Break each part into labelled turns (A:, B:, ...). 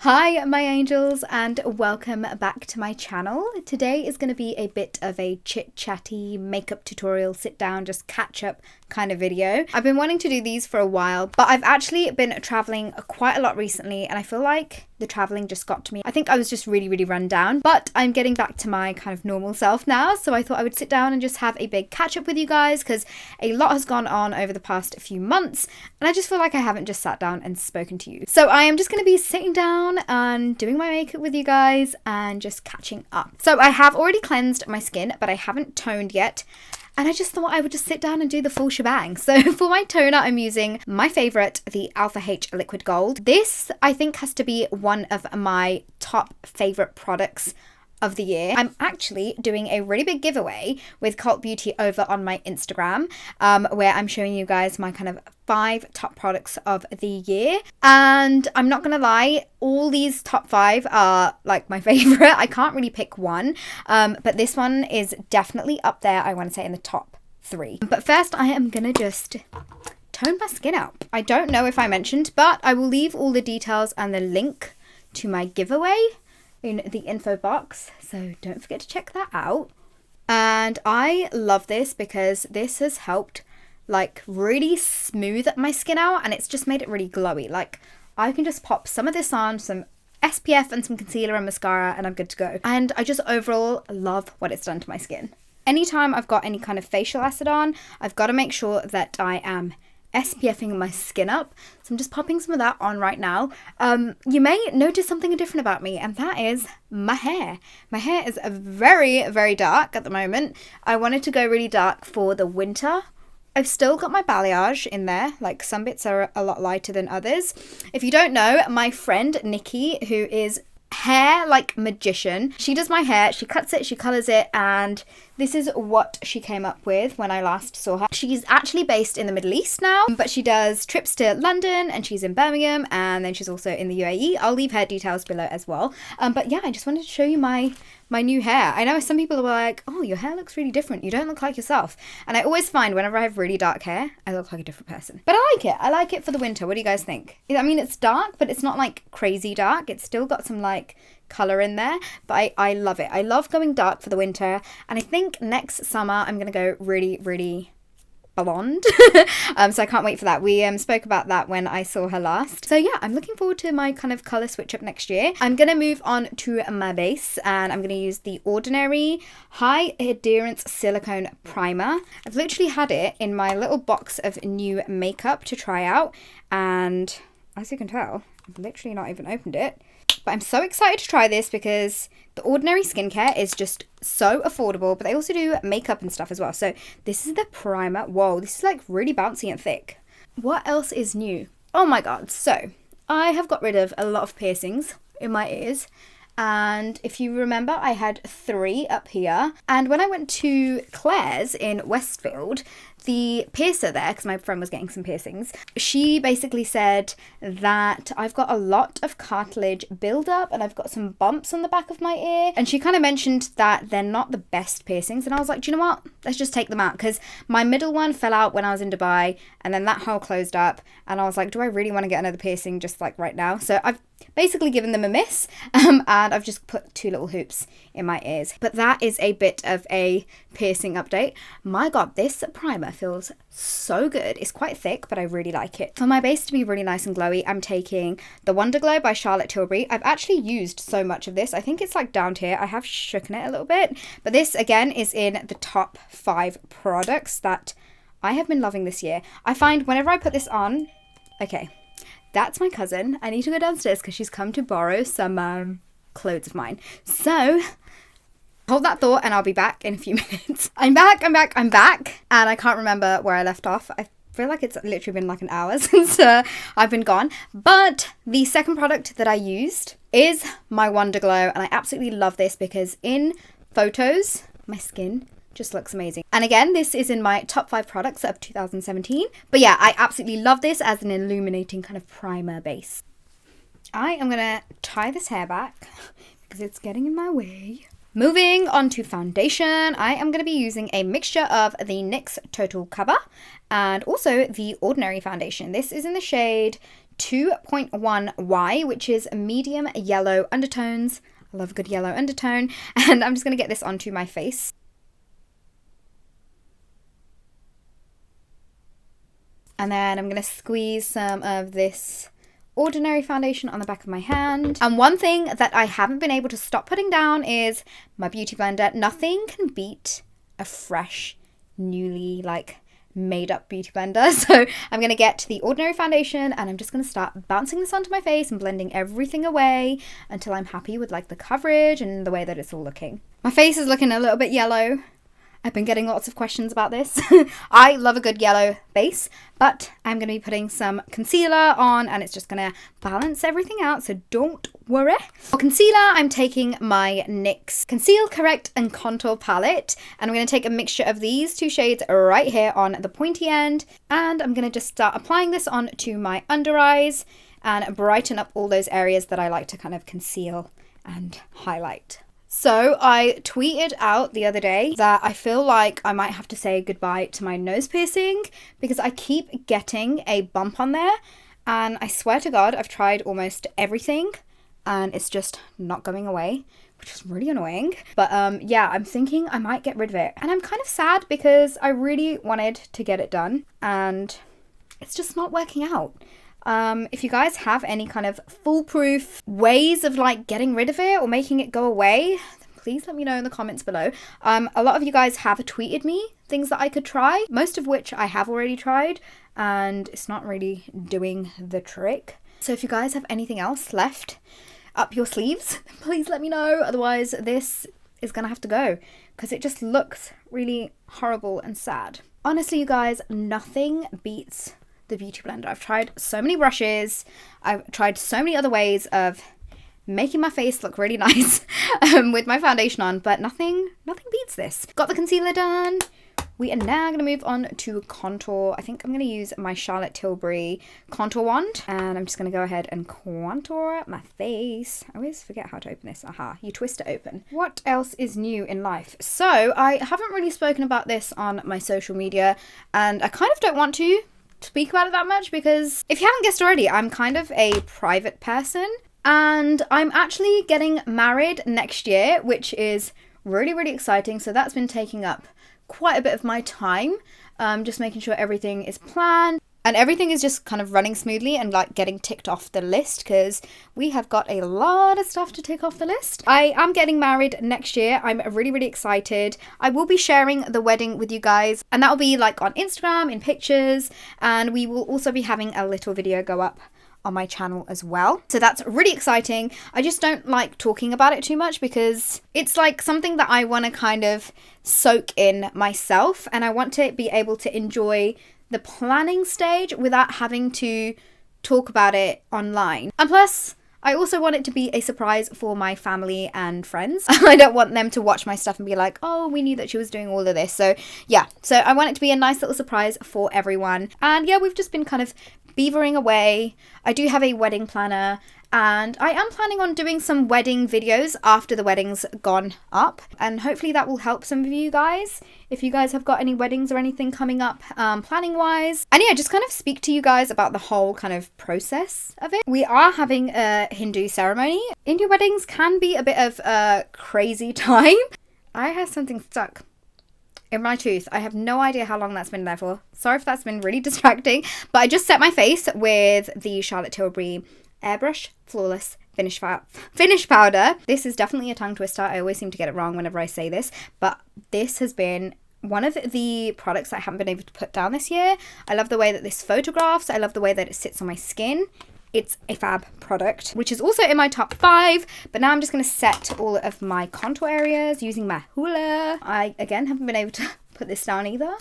A: Hi my angels, and welcome back to my channel. Today is going to be a bit of a chit-chatty makeup tutorial, sit down, just catch up kind of video. I've been wanting to do these for a while, but I've actually been traveling quite a lot recently and I feel like the traveling just got to me. I think I was just really run down, but I'm getting back to my kind of normal self now, so I thought I would sit down and just have a big catch up with you guys because a lot has gone on over the past few months and I just feel like I haven't just sat down and spoken to you. So I am just going to be sitting down and doing my makeup with you guys and just catching up. So I have already cleansed my skin, but I haven't toned yet. And I just thought I would just sit down and do the full shebang. So for my toner, I'm using my favorite, the Alpha H Liquid Gold. This, I think, has to be one of my top favorite products of the year. I'm actually doing a really big giveaway with Cult Beauty over on my Instagram, where I'm showing you guys my kind of 5 top products of the year. And I'm not gonna lie, all these top 5 are like my favorite. I can't really pick one, but this one is definitely up there, I want to say, in the top 3. But first I am gonna just tone my skin up. I don't know if I mentioned, but I will leave all the details and the link to my giveaway in the info box, so don't forget to check that out. And I love this because this has helped like really smooth my skin out, and it's just made it really glowy. Like I can just pop some of this on, some SPF and some concealer and mascara, and I'm good to go. And I just overall love what it's done to my skin. Anytime I've got any kind of facial acid on, I've got to make sure that I am SPFing my skin up. So I'm just popping some of that on right now. You may notice something different about me, and that is my hair. My hair is very dark at the moment. I wanted to go really dark for the winter. I've still got my balayage in there, like some bits are a lot lighter than others. If you don't know, my friend Nikki, who is hair like magician, she does my hair, she cuts it, she colors it, and this is what she came up with when I last saw her. She's actually based in the Middle East now, but she does trips to London and she's in Birmingham, and then she's also in the UAE. I'll leave her details below as well. But yeah, I just wanted to show you my new hair. I know some people are like, oh, your hair looks really different. You don't look like yourself. And I always find whenever I have really dark hair, I look like a different person. But I like it. I like it for the winter. What do you guys think? I mean, it's dark, but it's not like crazy dark. It's still got some like color in there, but I love it. I love going dark for the winter, and I think next summer I'm gonna go really blonde. So I can't wait for that. We spoke about that when I saw her last. So yeah, I'm looking forward to my kind of color switch up next year. I'm gonna move on to my base, and I'm gonna use the Ordinary High Adherence Silicone Primer. I've literally had it in my little box of new makeup to try out, and as you can tell, I've literally not even opened it. But I'm so excited to try this because the Ordinary skincare is just so affordable, but they also do makeup and stuff as well. So this is the primer. Whoa, this is like really bouncy and thick. What else is new? Oh my god. So I have got rid of a lot of piercings in my ears. And if you remember, I had 3 up here. And when I went to Claire's in Westfield, the piercer there, because my friend was getting some piercings, she basically said that I've got a lot of cartilage buildup and I've got some bumps on the back of my ear. And she kind of mentioned that they're not the best piercings. And I was like, do you know what? Let's just take them out, because my middle one fell out when I was in Dubai and then that hole closed up. And I was like, do I really want to get another piercing just like right now? So I've basically given them a miss, and I've just put 2 little hoops in my ears. But that is a bit of a piercing update. My god, this primer feels so good. It's quite thick, but I really like it. For my base to be really nice and glowy, I'm taking the Wonder Glow by Charlotte Tilbury. I've actually used so much of this. I think it's like down here. I have shooken it a little bit, but this again is in the top 5 products that I have been loving this year. I find whenever I put this on, okay, that's my cousin. I need to go downstairs because she's come to borrow some clothes of mine. So hold that thought and I'll be back in a few minutes. I'm back. And I can't remember where I left off. I feel like it's literally been like an hour since I've been gone. But the second product that I used is my Wonder Glow. And I absolutely love this because in photos, my skin just looks amazing. And again, this is in my top 5 products of 2017. But yeah, I absolutely love this as an illuminating kind of primer base. I am gonna tie this hair back because it's getting in my way. Moving on to foundation, I am going to be using a mixture of the NYX Total Cover and also the Ordinary foundation. This is in the shade 2.1Y, which is medium yellow undertones. I love a good yellow undertone. And I'm just going to get this onto my face. And then I'm going to squeeze some of this ordinary foundation on the back of my hand. And one thing that I haven't been able to stop putting down is my beauty blender. Nothing can beat a fresh, newly made up beauty blender. So I'm going to get the ordinary foundation and I'm just going to start bouncing this onto my face and blending everything away until I'm happy with the coverage and the way that it's all looking. My face is looking a little bit yellow. I've been getting lots of questions about this. I love a good yellow base, but I'm going to be putting some concealer on and it's just going to balance everything out, so don't worry. For concealer, I'm taking my NYX Conceal, Correct and Contour palette, and I'm going to take a mixture of these two shades right here on the pointy end, and I'm going to just start applying this on to my under eyes and brighten up all those areas that I like to kind of conceal and highlight. So I tweeted out the other day that I feel like I might have to say goodbye to my nose piercing because I keep getting a bump on there, and I swear to God I've tried almost everything and it's just not going away, which is really annoying. But yeah, I'm thinking I might get rid of it, and I'm kind of sad because I really wanted to get it done and it's just not working out. If you guys have any kind of foolproof ways of getting rid of it or making it go away, then please let me know in the comments below. A lot of you guys have tweeted me things that I could try, most of which I have already tried, and it's not really doing the trick. So if you guys have anything else left up your sleeves, please let me know. Otherwise, this is gonna have to go because it just looks really horrible and sad. Honestly, you guys, nothing beats the beauty blender. I've tried so many brushes, I've tried so many other ways of making my face look really nice with my foundation on, but nothing beats this. Got the concealer done. We are now going to move on to contour. I think I'm going to use my Charlotte Tilbury contour wand, and I'm just going to go ahead and contour my face. I always forget how to open this. Aha, you twist it open. What else is new in life? So I haven't really spoken about this on my social media, and I kind of don't want to speak about it that much because if you haven't guessed already, I'm kind of a private person and I'm actually getting married next year, which is really exciting. So that's been taking up quite a bit of my time, just making sure everything is planned and everything is just kind of running smoothly and getting ticked off the list because we have got a lot of stuff to tick off the list. I am getting married next year. I'm really excited. I will be sharing the wedding with you guys, and that will be on Instagram in pictures, and we will also be having a little video go up on my channel as well. So that's really exciting. I just don't like talking about it too much because it's something that I want to kind of soak in myself, and I want to be able to enjoy the planning stage without having to talk about it online. And plus, I also want it to be a surprise for my family and friends. I don't want them to watch my stuff and be like, oh, we knew that she was doing all of this. So yeah, so I want it to be a nice little surprise for everyone. And yeah, we've just been kind of beavering away. I do have a wedding planner, and I am planning on doing some wedding videos after the wedding's gone up, and hopefully that will help some of you guys if you guys have got any weddings or anything coming up planning wise. And yeah, just kind of speak to you guys about the whole kind of process of it. We are having a Hindu ceremony. Indian weddings can be a bit of a crazy time. I have something stuck in my tooth. I have no idea how long that's been there for. Sorry if that's been really distracting, but I just set my face with the Charlotte Tilbury Airbrush Flawless Finish Powder. This is definitely a tongue twister. I always seem to get it wrong whenever I say this, but this has been one of the products I haven't been able to put down this year. I love the way that this photographs. I love the way that it sits on my skin. It's a fab product, which is also in my top 5. But now I'm just going to set all of my contour areas using my hula. I, again, haven't been able to put this down either.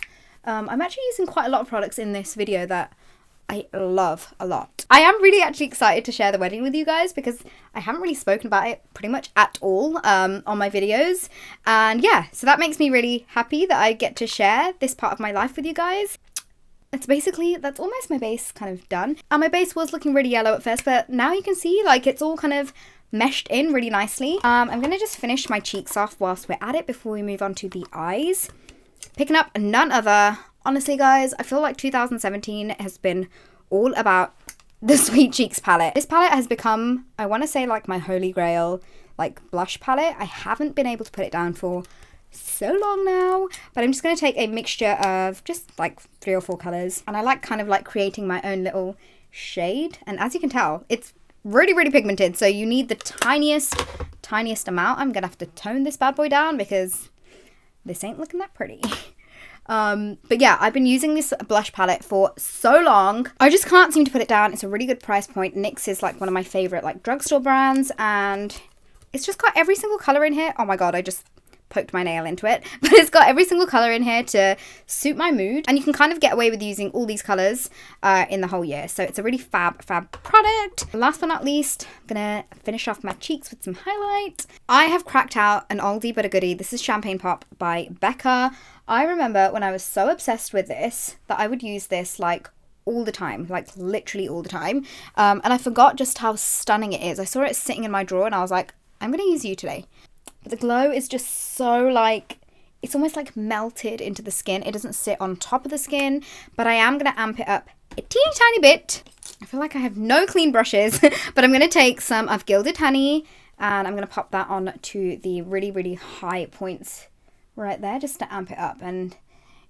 A: I'm actually using quite a lot of products in this video that I love a lot. I am really actually excited to share the wedding with you guys because I haven't really spoken about it pretty much at all on my videos. And yeah, so that makes me really happy that I get to share this part of my life with you guys. That's almost my base kind of done. And my base was looking really yellow at first, but now you can see it's all kind of meshed in really nicely. I'm going to just finish my cheeks off whilst we're at it before we move on to the eyes. Picking up none other. Honestly, guys, I feel like 2017 has been all about the Sweet Cheeks palette. This palette has become, I want to say, like my holy grail, like blush palette. I haven't been able to put it down for so long now, but I'm just going to take a mixture of just like 3 or 4 colors, and I like kind of like creating my own little shade. And as you can tell, it's really pigmented, so you need the tiniest amount. I'm gonna have to tone this bad boy down because this ain't looking that pretty. But yeah, I've been using this blush palette for so long. I just can't seem to put it down. It's a really good price point. NYX is like one of my favorite like drugstore brands, and it's just got every single color in here. Oh my god, I just poked my nail into it, but it's got every single color in here to suit my mood, and you can kind of get away with using all these colors in the whole year. So it's a really fab product. Last but not least, I'm gonna finish off my cheeks with some highlight. I have cracked out an oldie but a goodie. This is Champagne Pop by Becca. I remember when I was so obsessed with this that I would use this like all the time, like literally all the time, and I forgot just how stunning it is. I saw it sitting in my drawer and I was like, I'm gonna use you today. But the glow is just so like, it's almost like melted into the skin. It doesn't sit on top of the skin, but I am going to amp it up a teeny tiny bit. I feel like I have no clean brushes, but I'm going to take some of Gilded Honey and I'm going to pop that on to the really high points right there just to amp it up. And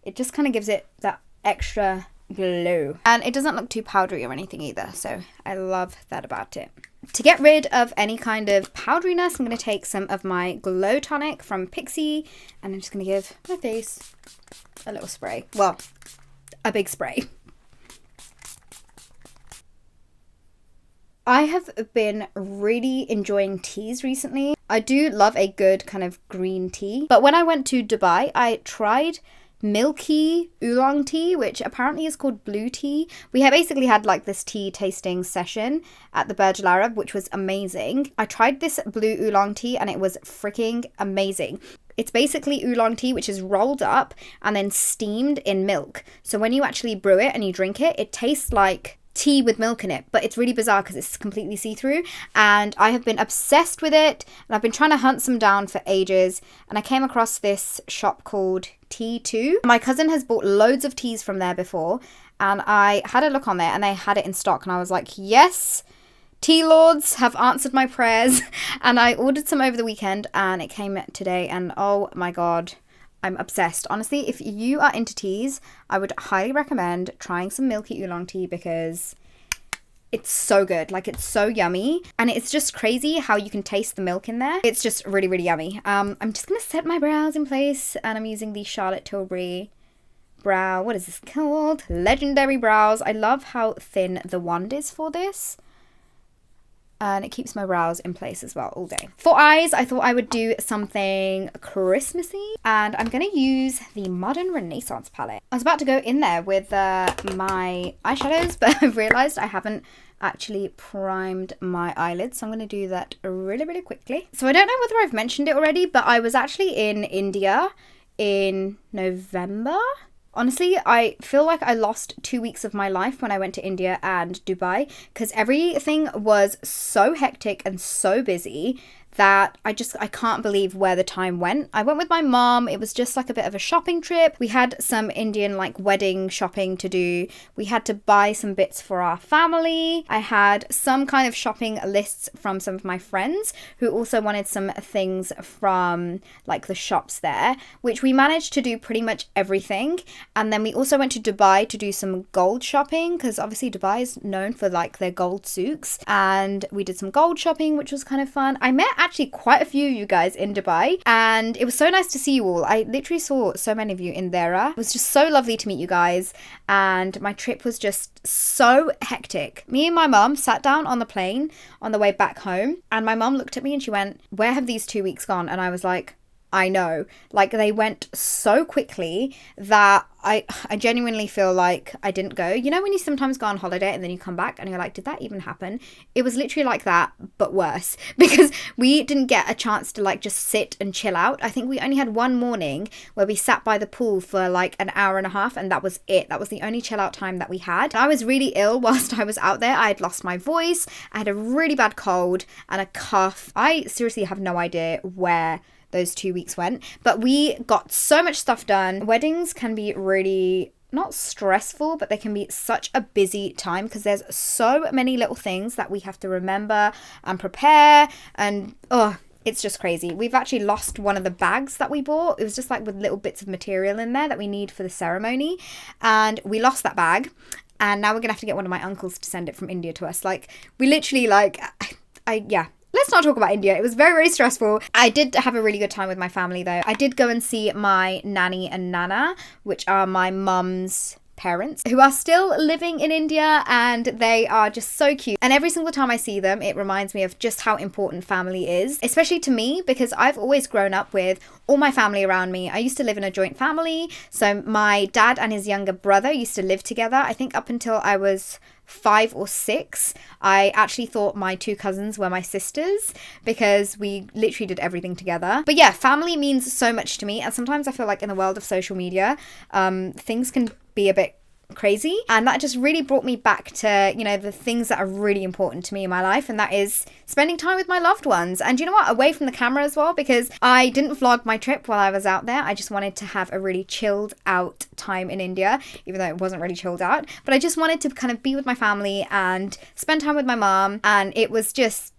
A: it just kind of gives it that extra glow. And it doesn't look too powdery or anything either, so I love that about it. To get rid of any kind of powderiness, I'm going to take some of my Glow Tonic from Pixi, and I'm just going to give my face a little spray. Well, a big spray. I have been really enjoying teas recently. I do love a good kind of green tea, but when I went to Dubai, I tried milky oolong tea, which apparently is called blue tea. We have basically had like this tea tasting session at the Burj Al Arab, which was amazing. I tried this blue oolong tea and it was freaking amazing. It's basically oolong tea, which is rolled up and then steamed in milk. So when you actually brew it and you drink it, it tastes like tea with milk in it, but it's really bizarre because it's completely see-through, and I have been obsessed with it, and I've been trying to hunt some down for ages, and I came across this shop called T2. My cousin has bought loads of teas from there before, and I had a look on there and they had it in stock, and I was like, yes, tea lords have answered my prayers. And I ordered some over the weekend and it came today, and oh my god, I'm obsessed. Honestly, if you are into teas, I would highly recommend trying some milky oolong tea because it's so good. Like, it's so yummy, and it's just crazy how you can taste the milk in there. It's just really yummy. I'm just gonna set my brows in place, and I'm using the Charlotte Tilbury brow, what is this called? Legendary Brows. I love how thin the wand is for this, and it keeps my brows in place as well all day. For eyes, I thought I would do something Christmassy, and I'm going to use the Modern Renaissance palette. I was about to go in there with my eyeshadows, but I've realised I haven't actually primed my eyelids, so I'm going to do that really quickly. So I don't know whether I've mentioned it already, but I was actually in India in November. Honestly, I feel like I lost 2 weeks of my life when I went to India and Dubai, because everything was so hectic and so busy that I can't believe where the time went. I went with my mom. It was just like a bit of a shopping trip. We had some Indian like wedding shopping to do. We had to buy some bits for our family. I had some kind of shopping lists from some of my friends who also wanted some things from like the shops there, which we managed to do pretty much everything. And then we also went to Dubai to do some gold shopping, because obviously Dubai is known for like their gold souks, and we did some gold shopping, which was kind of fun. I met actually quite a few of you guys in Dubai, and it was so nice to see you all. I literally saw so many of you in there. It was just so lovely to meet you guys, and my trip was just so hectic. Me and my mum sat down on the plane on the way back home, and my mum looked at me and she went, "Where have these 2 weeks gone?" And I was like, I know, like they went so quickly that I genuinely feel like I didn't go. You know when you sometimes go on holiday and then you come back and you're like, did that even happen? It was literally like that, but worse, because we didn't get a chance to like just sit and chill out. I think we only had one morning where we sat by the pool for like an hour and a half, and that was it. That was the only chill out time that we had. I was really ill whilst I was out there. I had lost my voice. I had a really bad cold and a cough. I seriously have no idea where those 2 weeks went, but we got so much stuff done. Weddings can be really not stressful, but they can be such a busy time because there's so many little things that we have to remember and prepare, and it's just crazy. We've actually lost one of the bags that we bought. It was just like with little bits of material in there that we need for the ceremony, and we lost that bag, and now we're gonna have to get one of my uncles to send it from India to us. Like, we literally, like, let's not talk about India. It was very, very stressful. I did have a really good time with my family though. I did go and see my nanny and nana, which are my mum's parents, who are still living in India, and they are just so cute. And every single time I see them, it reminds me of just how important family is, especially to me, because I've always grown up with all my family around me. I used to live in a joint family, so my dad and his younger brother used to live together. I think up until I was 5 or 6, I actually thought my 2 cousins were my sisters because we literally did everything together. But yeah, family means so much to me, and sometimes I feel like in the world of social media, things can be a bit crazy, and that just really brought me back to, you know, the things that are really important to me in my life, and that is spending time with my loved ones. And you know what, away from the camera as well, because I didn't vlog my trip while I was out there. I just wanted to have a really chilled out time in India, even though it wasn't really chilled out, but I just wanted to kind of be with my family and spend time with my mom, and it was just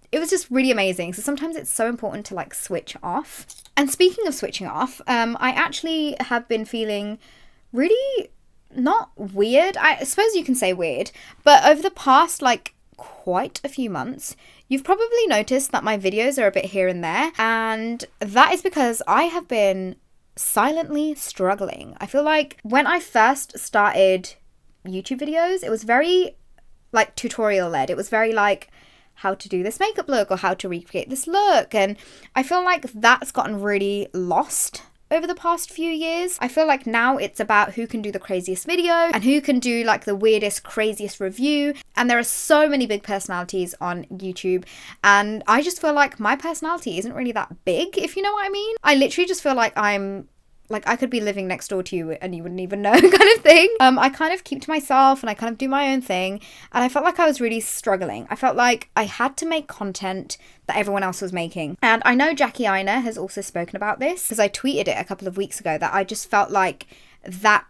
A: really amazing. So sometimes it's so important to like switch off. And speaking of switching off, I actually have been feeling really not weird, I suppose you can say weird, but over the past like quite a few months, you've probably noticed that my videos are a bit here and there, and that is because I have been silently struggling. I feel like when I first started YouTube videos, it was very like tutorial led. It was very like how to do this makeup look or how to recreate this look, and I feel like that's gotten really lost over the past few years. I feel like now it's about who can do the craziest video and who can do like the weirdest, craziest review. And there are so many big personalities on YouTube, and I just feel like my personality isn't really that big, if you know what I mean. I literally just feel like I could be living next door to you and you wouldn't even know kind of thing. I kind of keep to myself and I kind of do my own thing, and I felt like I was really struggling. I felt like I had to make content that everyone else was making. And I know Jackie Aina has also spoken about this, because I tweeted it a couple of weeks ago, that I just felt like that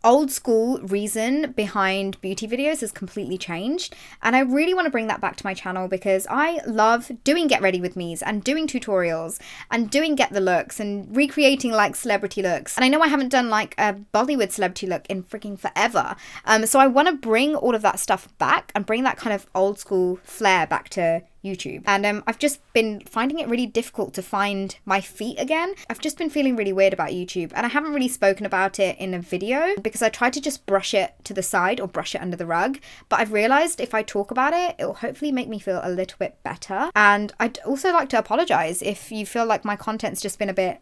A: old school reason behind beauty videos has completely changed, and I really want to bring that back to my channel because I love doing get ready with me's and doing tutorials and doing get the looks and recreating like celebrity looks. And I know I haven't done like a Bollywood celebrity look in freaking forever, so I want to bring all of that stuff back and bring that kind of old school flair back to YouTube. And I've just been finding it really difficult to find my feet again. I've just been feeling really weird about YouTube, and I haven't really spoken about it in a video because I tried to just brush it to the side or brush it under the rug, but I've realized if I talk about it, it will hopefully make me feel a little bit better. And I'd also like to apologize if you feel like my content's just been a bit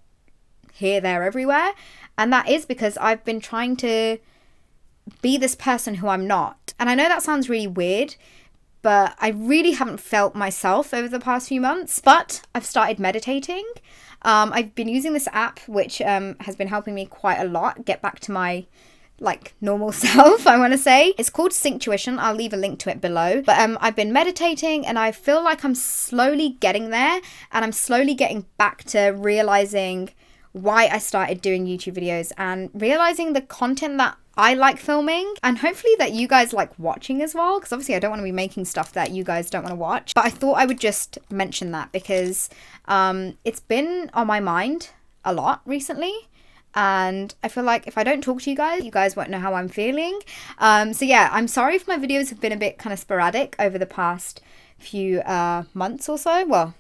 A: here, there, everywhere, and that is because I've been trying to be this person who I'm not. And I know that sounds really weird, but I really haven't felt myself over the past few months. But I've started meditating. I've been using this app, which has been helping me quite a lot get back to my like normal self, I want to say. It's called Synctuition. I'll leave a link to it below. But I've been meditating, and I feel like I'm slowly getting there, and I'm slowly getting back to realizing why I started doing YouTube videos and realizing the content that I like filming, and hopefully that you guys like watching as well, because obviously I don't want to be making stuff that you guys don't want to watch. But I thought I would just mention that because it's been on my mind a lot recently, and I feel like if I don't talk to you guys won't know how I'm feeling. So yeah, I'm sorry if my videos have been a bit kind of sporadic over the past few months or so. Well,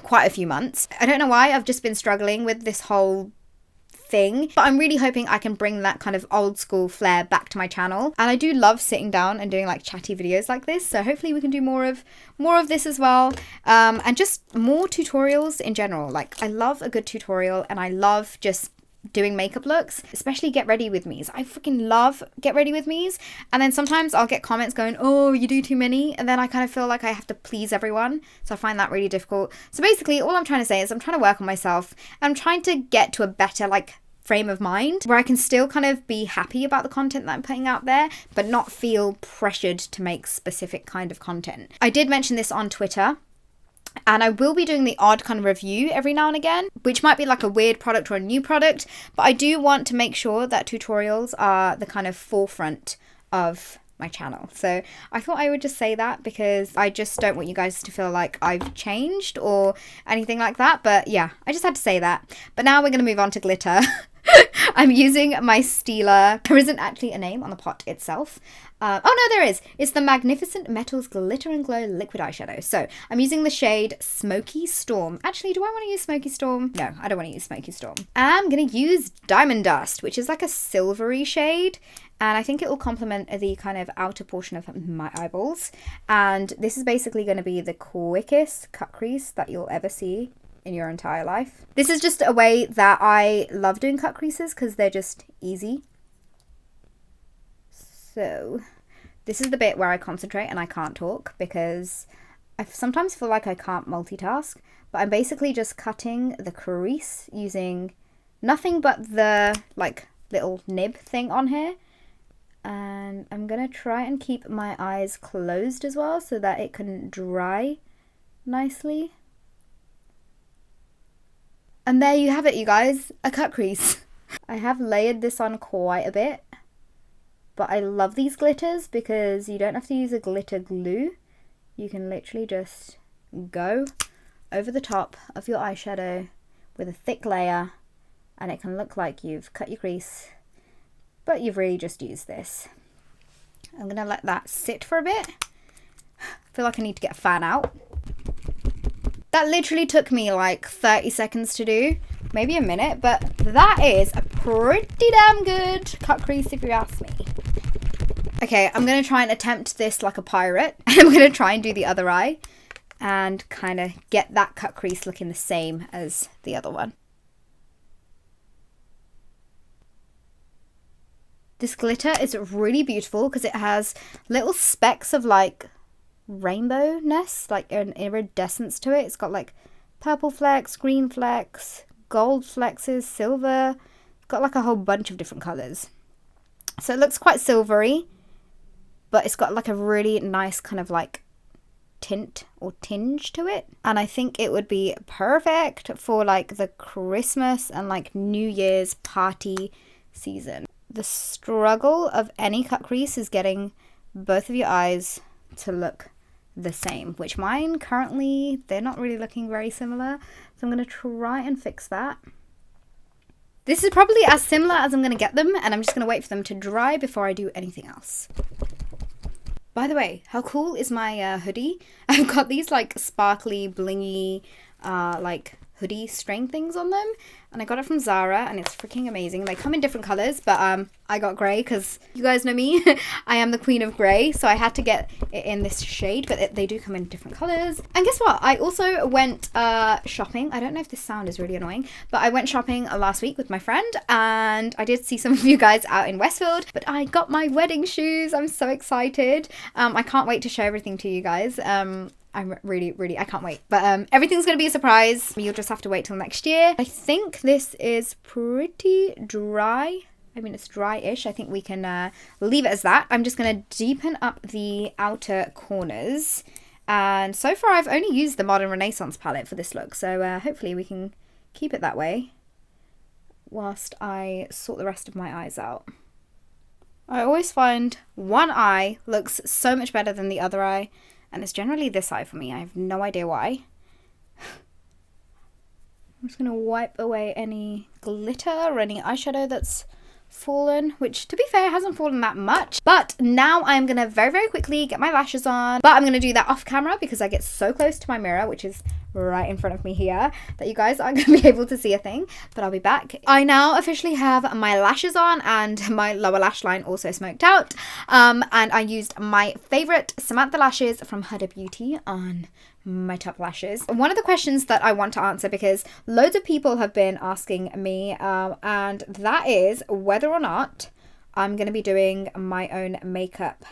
A: quite a few months. I don't know why, I've just been struggling with this whole thing, but I'm really hoping I can bring that kind of old school flair back to my channel. And I do love sitting down and doing like chatty videos like this, so hopefully we can do more of this as well, and just more tutorials in general. Like, I love a good tutorial, and I love just doing makeup looks, especially get ready with me's. I freaking love get ready with me's. And then sometimes I'll get comments going, oh, you do too many, and then I kind of feel like I have to please everyone, so I find that really difficult. So basically all I'm trying to say is I'm trying to work on myself, and I'm trying to get to a better like frame of mind where I can still kind of be happy about the content that I'm putting out there, but not feel pressured to make specific kind of content. I did mention this on Twitter, And I will be doing the odd kind of review every now and again, which might be like a weird product or a new product. But I do want to make sure that tutorials are the kind of forefront of my channel. So I thought I would just say that because I just don't want you guys to feel like I've changed or anything like that. But yeah, I just had to say that. But now we're going to move on to glitter. I'm using my Stila. There isn't actually a name on the pot itself. Oh no, there is. It's the Magnificent Metals Glitter and Glow Liquid Eyeshadow. So I'm using the shade Smoky Storm. Actually, do I want to use Smoky Storm? No, I don't want to use Smoky Storm. I'm going to use Diamond Dust, which is like a silvery shade. And I think it will complement the kind of outer portion of my eyeballs. And this is basically going to be the quickest cut crease that you'll ever see in your entire life. This is just a way that I love doing cut creases because they're just easy. So this is the bit where I concentrate and I can't talk because I sometimes feel like I can't multitask, but I'm basically just cutting the crease using nothing but the like little nib thing on here. And I'm gonna try and keep my eyes closed as well so that it can dry nicely. And there you have it, you guys, a cut crease. I have layered this on quite a bit, but I love these glitters because you don't have to use a glitter glue. You can literally just go over the top of your eyeshadow with a thick layer and it can look like you've cut your crease, but you've really just used this. I'm gonna let that sit for a bit. I feel like I need to get a fan out. That literally took me like 30 seconds to do, maybe a minute, but that is a pretty damn good cut crease if you ask me. Okay, I'm going to try and attempt this like a pirate. I'm going to try and do the other eye and kind of get that cut crease looking the same as the other one. This glitter is really beautiful because it has little specks of like rainbowness, like an iridescence to it. It's got like purple flecks, green flecks, gold flexes, silver. It's got like a whole bunch of different colors. So it looks quite silvery, but it's got like a really nice kind of like tint or tinge to it. And I think it would be perfect for like the Christmas and like New Year's party season. The struggle of any cut crease is getting both of your eyes to look the same, which mine currently, they're not really looking very similar. So I'm going to try and fix that. This is probably as similar as I'm going to get them, and I'm just going to wait for them to dry before I do anything else. By the way, how cool is my hoodie? I've got these like sparkly, blingy, like hoodie string things on them, and I got it from Zara and it's freaking amazing. They come in different colors, but I got grey because you guys know me. I am the queen of grey, so I had to get it in this shade, but they do come in different colors. And guess what? I also went shopping. I don't know if this sound is really annoying, but I went shopping last week with my friend, and I did see some of you guys out in Westfield, but I got my wedding shoes. I'm so excited. I can't wait to show everything to you guys. I'm really, I can't wait. But everything's going to be a surprise. You'll just have to wait till next year. I think this is pretty dry. I mean, it's dry-ish. I think we can leave it as that. I'm just going to deepen up the outer corners. And so far, I've only used the Modern Renaissance palette for this look. So hopefully we can keep it that way whilst I sort the rest of my eyes out. I always find one eye looks so much better than the other eye. And it's generally this eye for me. I have no idea why. I'm just going to wipe away any glitter or any eyeshadow that's fallen, which to be fair hasn't fallen that much. But now I'm going to very quickly get my lashes on. But I'm going to do that off camera because I get so close to my mirror, which is right in front of me here, that you guys aren't going to be able to see a thing. But I'll be back. I now officially have my lashes on and my lower lash line also smoked out. And I used my favorite Samantha lashes from Huda Beauty on my top lashes. One of the questions that I want to answer, because loads of people have been asking me, and that is whether or not I'm going to be doing my own makeup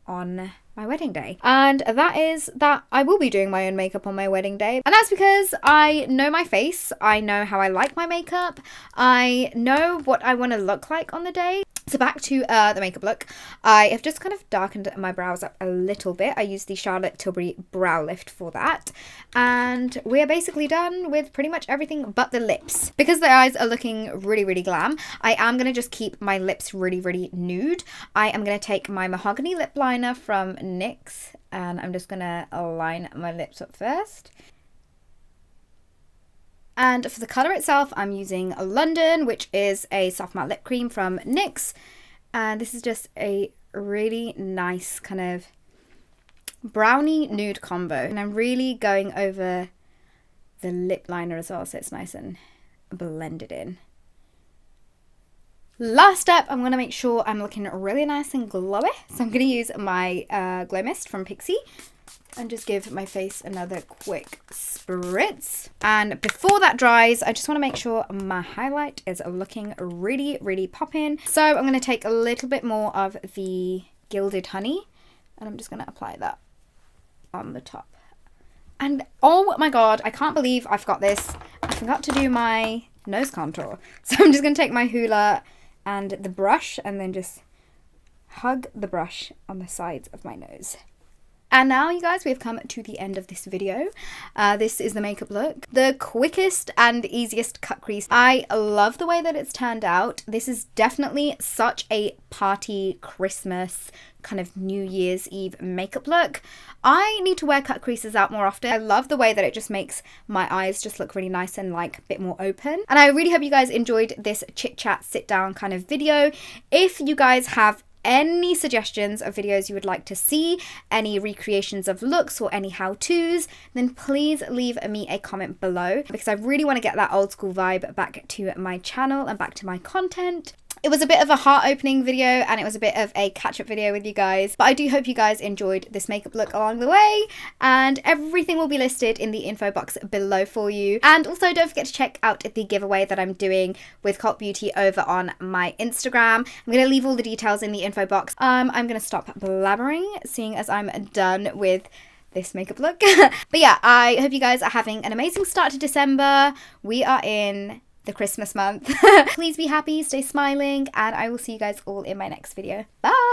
A: on my wedding day. And that is that I will be doing my own makeup on my wedding day. And that's because I know my face. I know how I like my makeup. I know what I want to look like on the day. So back to the makeup look. I have just kind of darkened my brows up a little bit. I used the Charlotte Tilbury Brow Lift for that. And we're basically done with pretty much everything but the lips. Because the eyes are looking really, really glam, I am going to just keep my lips really, really nude. I am going to take my Mahogany Lip Liner from NYX and I'm just going to line my lips up first. And for the colour itself, I'm using London, which is a soft matte lip cream from NYX. And this is just a really nice kind of brownie nude combo. And I'm really going over the lip liner as well, so it's nice and blended in. Last step, I'm going to make sure I'm looking really nice and glowy. So I'm going to use my Glow Mist from Pixi. And just give my face another quick spritz. And before that dries, I just want to make sure my highlight is looking really, really popping. So I'm going to take a little bit more of the Gilded Honey and I'm just going to apply that on the top. And oh my god, I can't believe I forgot this. I forgot to do my nose contour. So I'm just going to take my Hoola and the brush and then just hug the brush on the sides of my nose. And now, you guys, we've come to the end of this video. This is the makeup look. The quickest and easiest cut crease. I love the way that it's turned out. This is definitely such a party, Christmas, kind of New Year's Eve makeup look. I need to wear cut creases out more often. I love the way that it just makes my eyes just look really nice and like a bit more open. And I really hope you guys enjoyed this chit chat, sit down kind of video. If you guys have any suggestions of videos you would like to see, any recreations of looks or any how-tos, then please leave me a comment below because I really want to get that old school vibe back to my channel and back to my content. It was a bit of a heart-opening video and it was a bit of a catch-up video with you guys, but I do hope you guys enjoyed this makeup look along the way, and everything will be listed in the info box below for you. And also don't forget to check out the giveaway that I'm doing with Cult Beauty over on my Instagram. I'm going to leave all the details in the info box. I'm going to stop blabbering, seeing as I'm done with this makeup look. But yeah, I hope you guys are having an amazing start to December. We are in the Christmas month. Please be happy, stay smiling, and I will see you guys all in my next video. Bye!